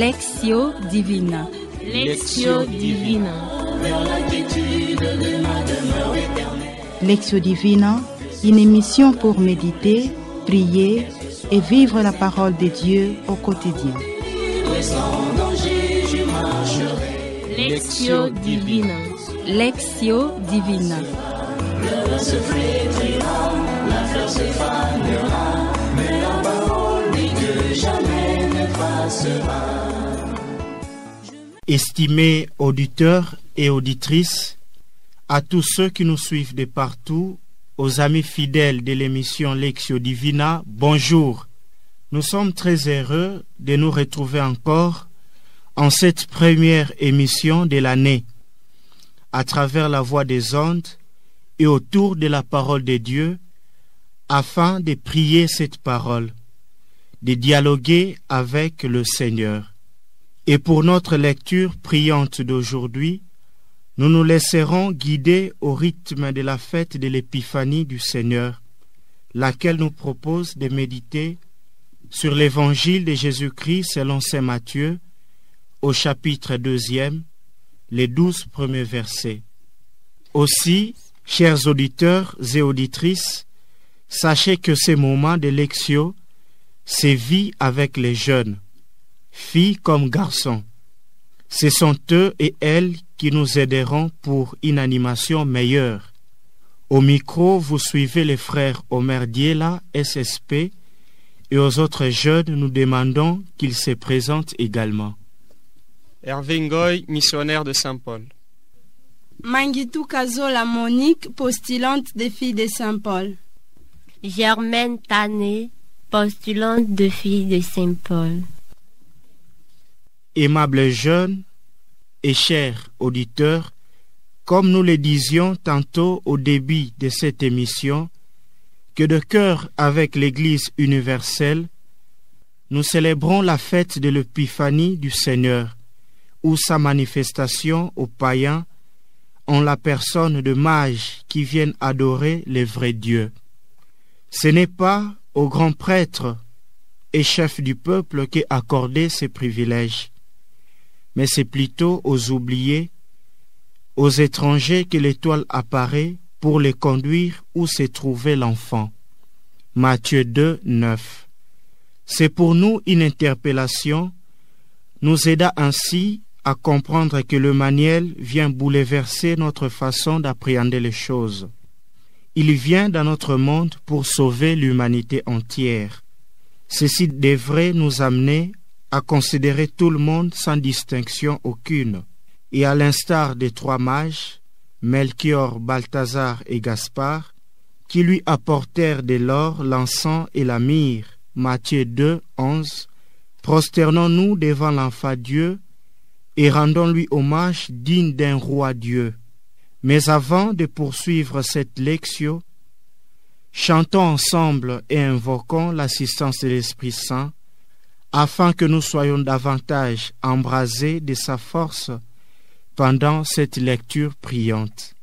Lectio Divina. Lectio Divina. Lectio Divina, une émission pour méditer, prier et vivre la parole de Dieu au quotidien. Lectio Divina. Lectio Divina. Le se flétrira, la fleur se fanera, mais la parole de Dieu jamais ne passera. Estimés auditeurs et auditrices, à tous ceux qui nous suivent de partout, aux amis fidèles de l'émission Lectio Divina, bonjour. Nous sommes très heureux de nous retrouver encore en cette première émission de l'année, à travers la voix des ondes et autour de la parole de Dieu, afin de prier cette parole, de dialoguer avec le Seigneur. Et pour notre lecture priante d'aujourd'hui, nous nous laisserons guider au rythme de la fête de l'Épiphanie du Seigneur, laquelle nous propose de méditer sur l'évangile de Jésus-Christ selon saint Matthieu, au chapitre 2, les 12 premiers versets. Aussi, chers auditeurs et auditrices, sachez que ces moments de lectio se vit avec les jeunes, filles comme garçons. Ce sont eux et elles qui nous aideront pour une animation meilleure. Au micro, vous suivez les frères Omer Diela, SSP, et aux autres jeunes, nous demandons qu'ils se présentent également. Hervé Ngoy, missionnaire de Saint-Paul. Mangitou Kazola Monique, postulante des filles de Saint-Paul. Germaine Tané, postulante de filles de Saint-Paul. Aimables jeunes et chers auditeurs, comme nous le disions tantôt au début de cette émission, que de cœur avec l'Église universelle, nous célébrons la fête de l'Épiphanie du Seigneur, ou sa manifestation aux païens en la personne de mages qui viennent adorer le vrai Dieu. Ce n'est pas aux grands prêtres et chefs du peuple qu'est accordé ces privilèges, mais c'est plutôt aux oubliés, aux étrangers que l'étoile apparaît pour les conduire où se trouvait l'enfant. Matthieu 2, 9. C'est pour nous une interpellation, nous aida ainsi à comprendre que le Manuel vient bouleverser notre façon d'appréhender les choses. Il vient dans notre monde pour sauver l'humanité entière. Ceci devrait nous amener à considérer tout le monde sans distinction aucune. Et à l'instar des trois mages, Melchior, Balthazar et Gaspard, qui lui apportèrent de l'or, l'encens et la myrrhe, Matthieu 2, 11, prosternons-nous devant l'enfant Dieu et rendons-lui hommage digne d'un roi Dieu. Mais avant de poursuivre cette lectio, chantons ensemble et invoquons l'assistance de l'Esprit Saint, afin que nous soyons davantage embrasés de sa force pendant cette lecture priante.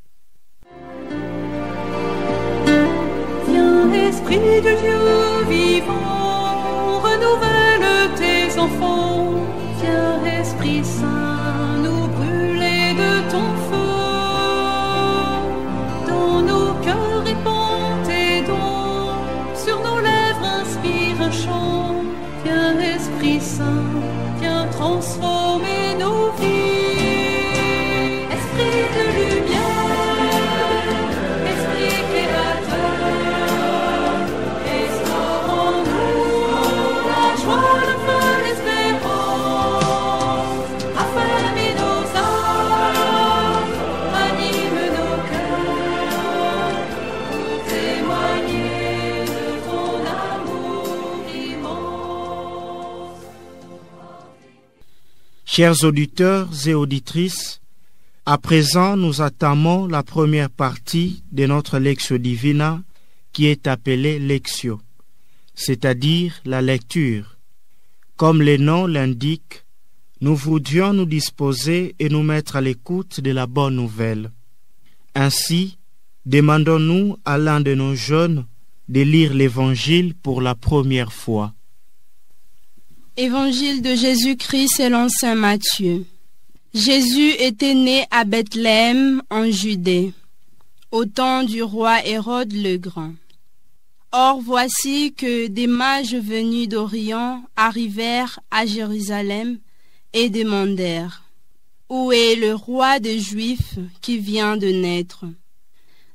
Viens, Esprit de Dieu vivant, renouvelle tes enfants. Viens, Esprit Saint, nous brûler de ton feu. Dans nos cœurs répands tes dons, sur nos lèvres inspire un chant. Viens, Esprit Saint, viens transformer nos vies. Esprit de lumière, Esprit créateur, restaure en nous la joie, le feu, l'espérance. Affermis nos âmes, anime nos cœurs, pour témoigner de ton amour immense. Chers auditeurs et auditrices, à présent nous entamons la première partie de notre Lectio Divina qui est appelée Lectio, c'est-à-dire la lecture. Comme le nom l'indique, nous voudrions nous disposer et nous mettre à l'écoute de la bonne nouvelle. Ainsi, demandons-nous à l'un de nos jeunes de lire l'Évangile pour la première fois. Évangile de Jésus-Christ selon saint Matthieu. Jésus était né à Bethléem en Judée, au temps du roi Hérode le Grand. Or voici que des mages venus d'Orient arrivèrent à Jérusalem et demandèrent: Où est le roi des Juifs qui vient de naître?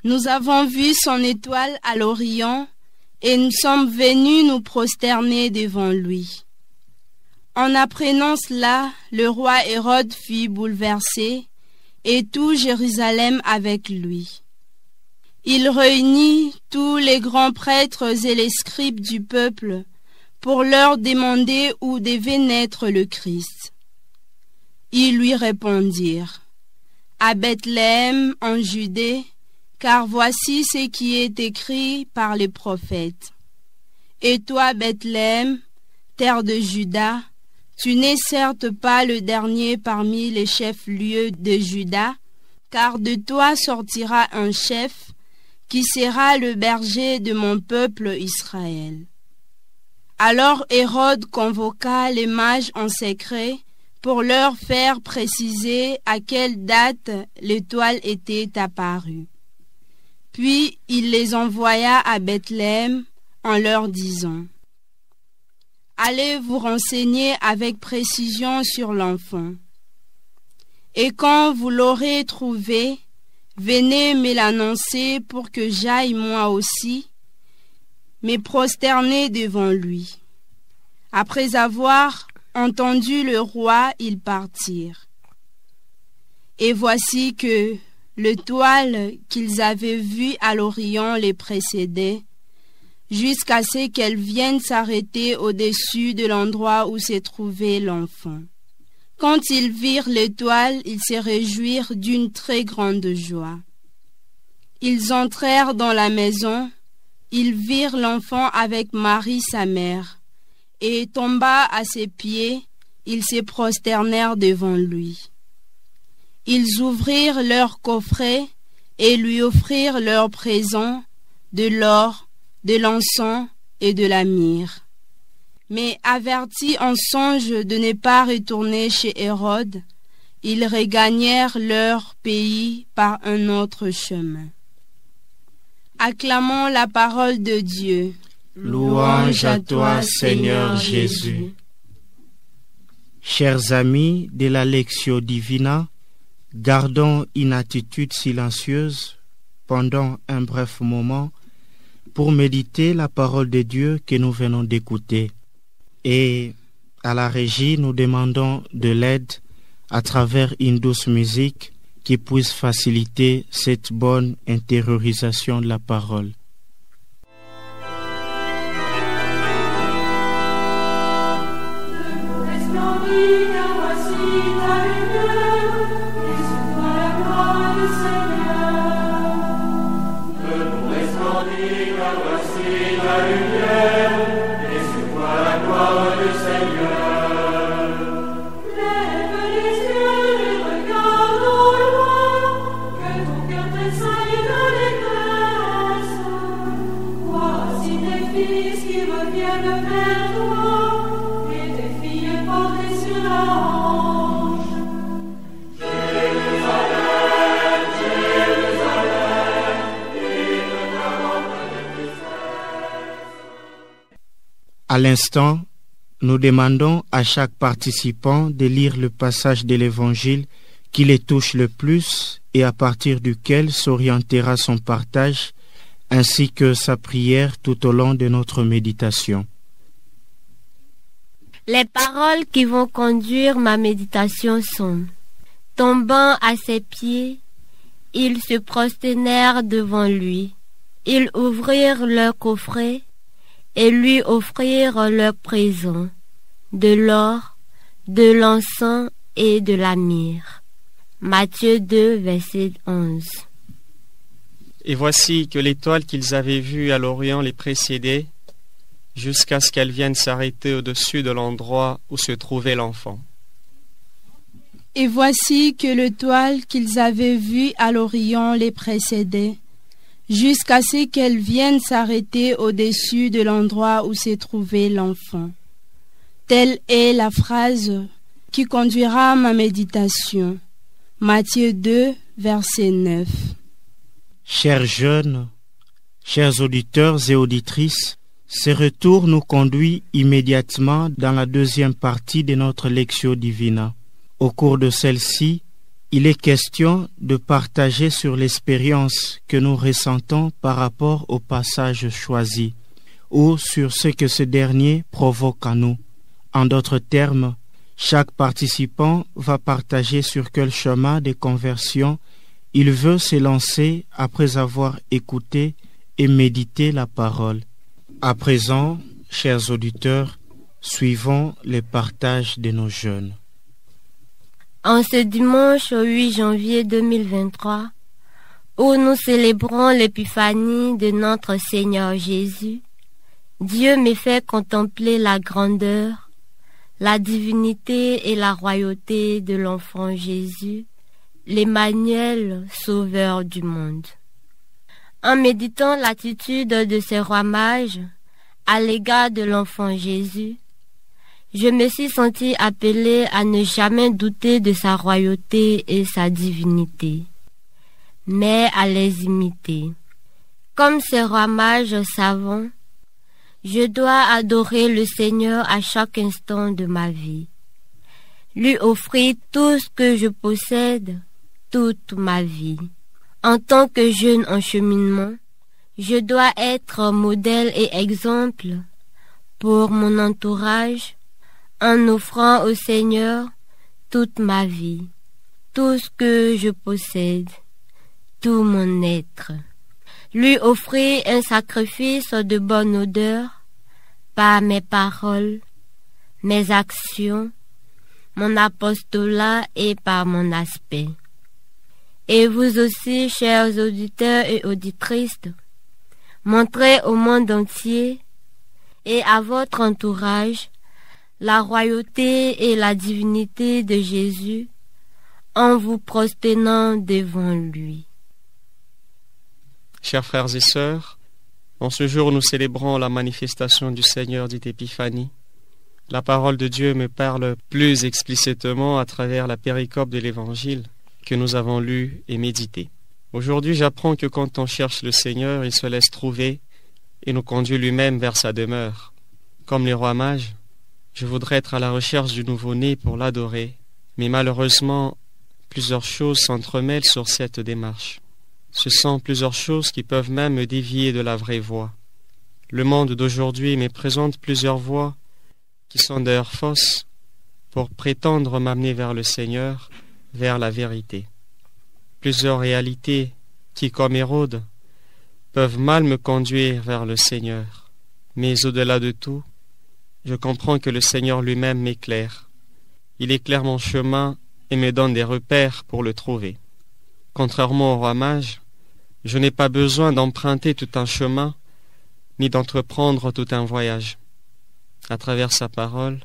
Nous avons vu son étoile à l'Orient et nous sommes venus nous prosterner devant lui. En apprenant cela, le roi Hérode fut bouleversé, et tout Jérusalem avec lui. Il réunit tous les grands prêtres et les scribes du peuple pour leur demander où devait naître le Christ. Ils lui répondirent: À Bethléem en Judée, car voici ce qui est écrit par les prophètes. Et toi, Bethléem, terre de Juda, tu n'es certes pas le dernier parmi les chefs-lieux de Juda, car de toi sortira un chef qui sera le berger de mon peuple Israël. Alors Hérode convoqua les mages en secret pour leur faire préciser à quelle date l'étoile était apparue. Puis il les envoya à Bethléem en leur disant: Allez vous renseigner avec précision sur l'enfant. Et quand vous l'aurez trouvé, venez me l'annoncer pour que j'aille moi aussi me prosterner devant lui. Après avoir entendu le roi, ils partirent. Et voici que l'étoile qu'ils avaient vue à l'Orient les précédait, jusqu'à ce qu'elle vienne s'arrêter au-dessus de l'endroit où se trouvait l'enfant. Quand ils virent l'étoile, ils se réjouirent d'une très grande joie. Ils entrèrent dans la maison, ils virent l'enfant avec Marie sa mère, et tomba à ses pieds, ils se prosternèrent devant lui. Ils ouvrirent leur coffret et lui offrirent leurs présents, de l'or, de l'encens et de la myrrhe. Mais avertis en songe de ne pas retourner chez Hérode, ils regagnèrent leur pays par un autre chemin. Acclamons la parole de Dieu. Louange à toi, Seigneur Jésus. Chers amis de la Lectio Divina, gardons une attitude silencieuse pendant un bref moment pour méditer la parole de Dieu que nous venons d'écouter. Et à la régie, nous demandons de l'aide à travers une douce musique qui puisse faciliter cette bonne intériorisation de la parole. À l'instant, nous demandons à chaque participant de lire le passage de l'Évangile qui les touche le plus et à partir duquel s'orientera son partage ainsi que sa prière tout au long de notre méditation. Les paroles qui vont conduire ma méditation sont: tombant à ses pieds, ils se prosternèrent devant lui. Ils ouvrirent leur coffret et lui offrirent leurs présents, de l'or, de l'encens et de la myrrhe. Matthieu 2, verset 11. Et voici que l'étoile qu'ils avaient vue à l'Orient les précédait, jusqu'à ce qu'elle vienne s'arrêter au-dessus de l'endroit où se trouvait l'enfant. Et voici que l'étoile qu'ils avaient vue à l'Orient les précédait, jusqu'à ce qu'elle vienne s'arrêter au-dessus de l'endroit où se trouvait l'enfant. Telle est la phrase qui conduira ma méditation. Matthieu 2, verset 9. Chers jeunes, chers auditeurs et auditrices, ce retour nous conduit immédiatement dans la deuxième partie de notre Lectio Divina. Au cours de celle-ci, il est question de partager sur l'expérience que nous ressentons par rapport au passage choisi, ou sur ce que ce dernier provoque en nous. En d'autres termes, chaque participant va partager sur quel chemin de conversion il veut se lancer après avoir écouté et médité la parole. À présent, chers auditeurs, suivons le partage de nos jeunes. En ce dimanche 8 janvier 2023, où nous célébrons l'épiphanie de notre Seigneur Jésus, Dieu me fait contempler la grandeur, la divinité et la royauté de l'enfant Jésus, l'Emmanuel, sauveur du monde. En méditant l'attitude de ces rois mages à l'égard de l'enfant Jésus, je me suis sentie appelée à ne jamais douter de sa royauté et sa divinité, mais à les imiter. Comme ces rois mages savants, je dois adorer le Seigneur à chaque instant de ma vie, lui offrir tout ce que je possède, toute ma vie. En tant que jeune en cheminement, je dois être modèle et exemple pour mon entourage en offrant au Seigneur toute ma vie, tout ce que je possède, tout mon être. Lui offrir un sacrifice de bonne odeur par mes paroles, mes actions, mon apostolat et par mon aspect. Et vous aussi, chers auditeurs et auditrices, montrez au monde entier et à votre entourage la royauté et la divinité de Jésus en vous prosternant devant lui. Chers frères et sœurs, en ce jour nous célébrons la manifestation du Seigneur dite Épiphanie. La parole de Dieu me parle plus explicitement à travers la péricope de l'Évangile que nous avons lu et médité. Aujourd'hui, j'apprends que quand on cherche le Seigneur, il se laisse trouver et nous conduit lui-même vers sa demeure. Comme les rois mages, je voudrais être à la recherche du nouveau-né pour l'adorer, mais malheureusement, plusieurs choses s'entremêlent sur cette démarche. Ce sont plusieurs choses qui peuvent même me dévier de la vraie voie. Le monde d'aujourd'hui me présente plusieurs voies qui sont d'ailleurs fausses pour prétendre m'amener vers le Seigneur, vers la vérité. Plusieurs réalités qui, comme Hérode, peuvent mal me conduire vers le Seigneur. Mais au-delà de tout, je comprends que le Seigneur lui-même m'éclaire. Il éclaire mon chemin et me donne des repères pour le trouver. Contrairement au roi mage, je n'ai pas besoin d'emprunter tout un chemin, ni d'entreprendre tout un voyage. À travers sa parole,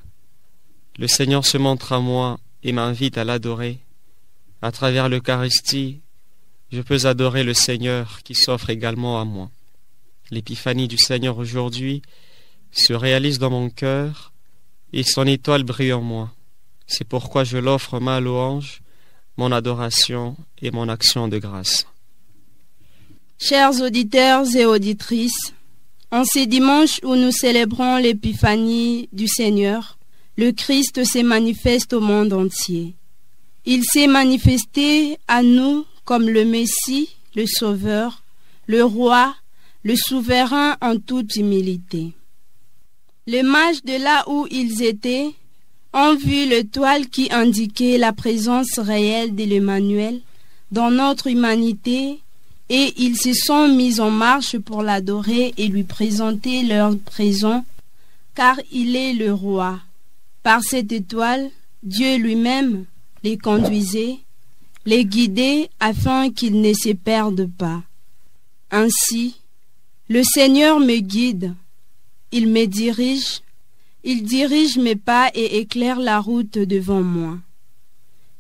le Seigneur se montre à moi et m'invite à l'adorer. À travers l'Eucharistie, je peux adorer le Seigneur qui s'offre également à moi. L'épiphanie du Seigneur aujourd'hui se réalise dans mon cœur et son étoile brille en moi. C'est pourquoi je l'offre ma louange, mon adoration et mon action de grâce. Chers auditeurs et auditrices, en ces dimanches où nous célébrons l'épiphanie du Seigneur, le Christ se manifeste au monde entier. Il s'est manifesté à nous comme le Messie, le Sauveur, le Roi, le Souverain en toute humilité. Les mages de là où ils étaient ont vu l'étoile qui indiquait la présence réelle de l'Emmanuel dans notre humanité et ils se sont mis en marche pour l'adorer et lui présenter leur présent car il est le Roi. Par cette étoile, Dieu lui-même les conduisait, les guidait afin qu'ils ne se perdent pas. Ainsi, le Seigneur me guide, il me dirige, il dirige mes pas et éclaire la route devant moi.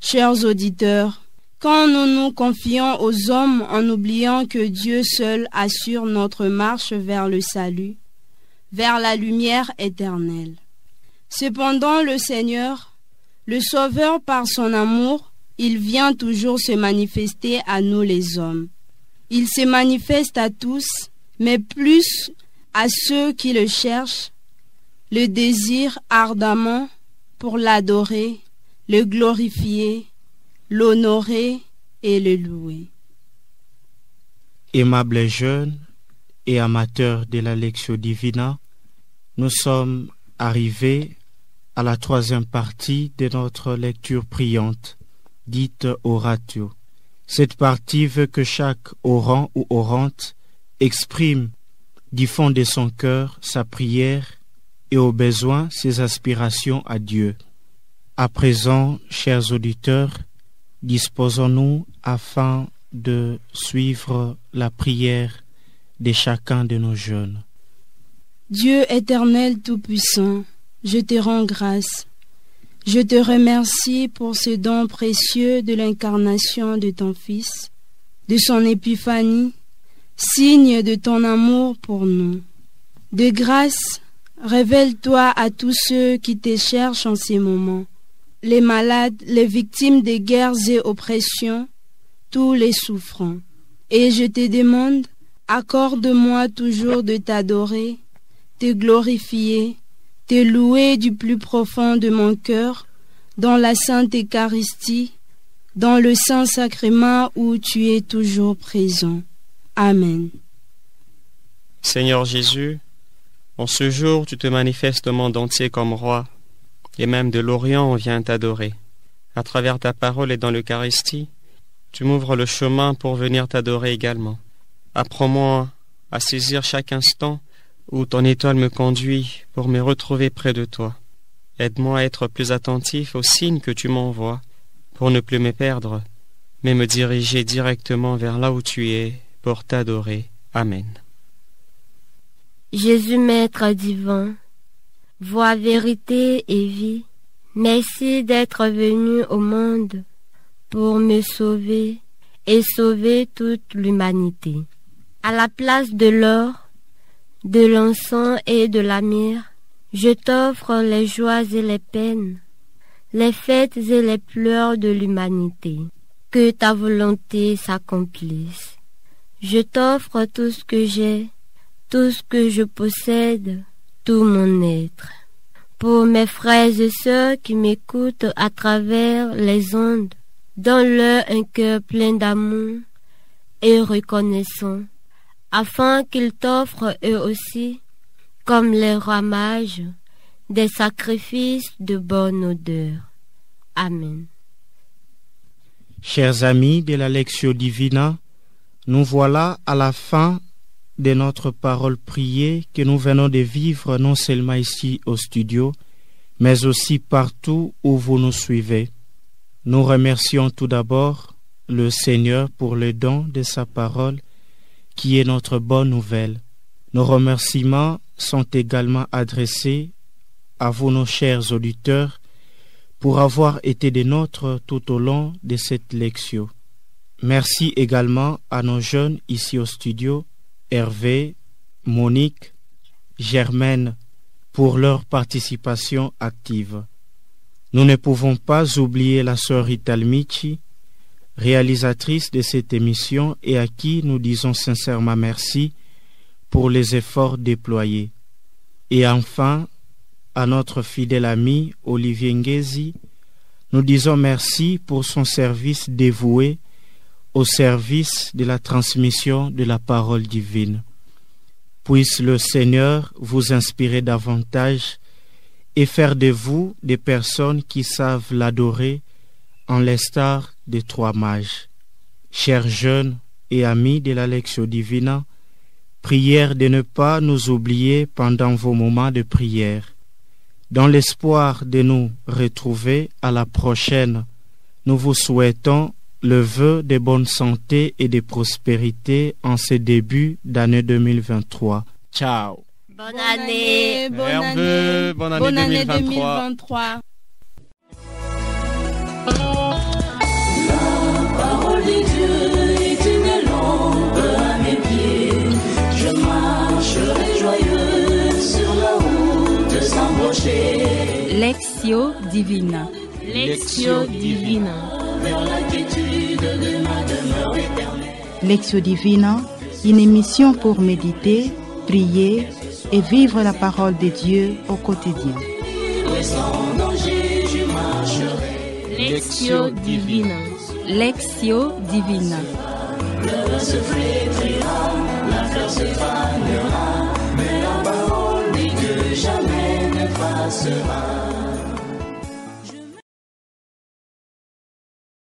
Chers auditeurs, quand nous nous confions aux hommes en oubliant que Dieu seul assure notre marche vers le salut, vers la lumière éternelle, Cependant, le Seigneur, le Sauveur par son amour, il vient toujours se manifester à nous les hommes. Il se manifeste à tous, mais plus à ceux qui le cherchent, le désirent ardemment pour l'adorer, le glorifier, l'honorer et le louer. Aimables jeunes et amateurs de la Lectio Divina, nous sommes arrivés à la troisième partie de notre lecture priante, dite Oratio. Cette partie veut que chaque orant ou orante exprime du fond de son cœur sa prière et au besoin ses aspirations à Dieu. À présent, chers auditeurs, disposons-nous afin de suivre la prière de chacun de nos jeunes. Dieu éternel tout-puissant, je te rends grâce. Je te remercie pour ce don précieux de l'incarnation de ton Fils, de son épiphanie, signe de ton amour pour nous. De grâce, révèle-toi à tous ceux qui te cherchent en ces moments, les malades, les victimes de guerres et oppressions, tous les souffrants. Et je te demande, accorde-moi toujours de t'adorer, te glorifier, te louer du plus profond de mon cœur, dans la Sainte Eucharistie, dans le Saint-Sacrement où tu es toujours présent. Amen. Seigneur Jésus, en ce jour tu te manifestes au monde entier comme roi, et même de l'Orient on vient t'adorer. À travers ta parole et dans l'Eucharistie, tu m'ouvres le chemin pour venir t'adorer également. Apprends-moi à saisir chaque instant où ton étoile me conduit pour me retrouver près de toi. Aide-moi à être plus attentif aux signes que tu m'envoies, pour ne plus me perdre, mais me diriger directement vers là où tu es, pour t'adorer. Amen. Jésus Maître divin, voie, vérité et vie, merci d'être venu au monde pour me sauver et sauver toute l'humanité. À la place de l'or, de l'encens et de la myrrhe, je t'offre les joies et les peines, les fêtes et les pleurs de l'humanité. Que ta volonté s'accomplisse. Je t'offre tout ce que j'ai, tout ce que je possède, tout mon être. Pour mes frères et sœurs qui m'écoutent à travers les ondes, donne-leur un cœur plein d'amour et reconnaissant, afin qu'ils t'offrent eux aussi, comme les rois mages, des sacrifices de bonne odeur. Amen. Chers amis de la Lectio Divina, nous voilà à la fin de notre parole priée que nous venons de vivre non seulement ici au studio, mais aussi partout où vous nous suivez. Nous remercions tout d'abord le Seigneur pour le don de sa parole qui est notre bonne nouvelle. Nos remerciements sont également adressés à vous, nos chers auditeurs, pour avoir été des nôtres tout au long de cette lecture. Merci également à nos jeunes ici au studio, Hervé, Monique, Germaine, pour leur participation active. Nous ne pouvons pas oublier la sœur Rita Almici, réalisatrice de cette émission et à qui nous disons sincèrement merci pour les efforts déployés. Et enfin, à notre fidèle ami Olivier Ngezi, nous disons merci pour son service dévoué au service de la transmission de la parole divine. Puisse le Seigneur vous inspirer davantage et faire de vous des personnes qui savent l'adorer en l'instar des trois mages. Chers jeunes et amis de la Lectio Divina, prière de ne pas nous oublier pendant vos moments de prière. Dans l'espoir de nous retrouver à la prochaine, nous vous souhaitons le vœu de bonne santé et de prospérité en ce début d'année 2023. Ciao. Bonne année. Bonne année 2023. Parole de Dieu est une lampe à mes pieds. Je marcherai joyeux sur la route sans rocher. Lectio Divina. Lectio Divina. vers la quiétude de ma demeure éternelle. Lectio Divina, une émission pour méditer, prier et vivre la parole de Dieu au quotidien. Et sans danger, je marcherai. Lectio Divina. Lectio Divina. Le se flétrira, la fleur se fanera, mais la parole dit que jamais ne passera.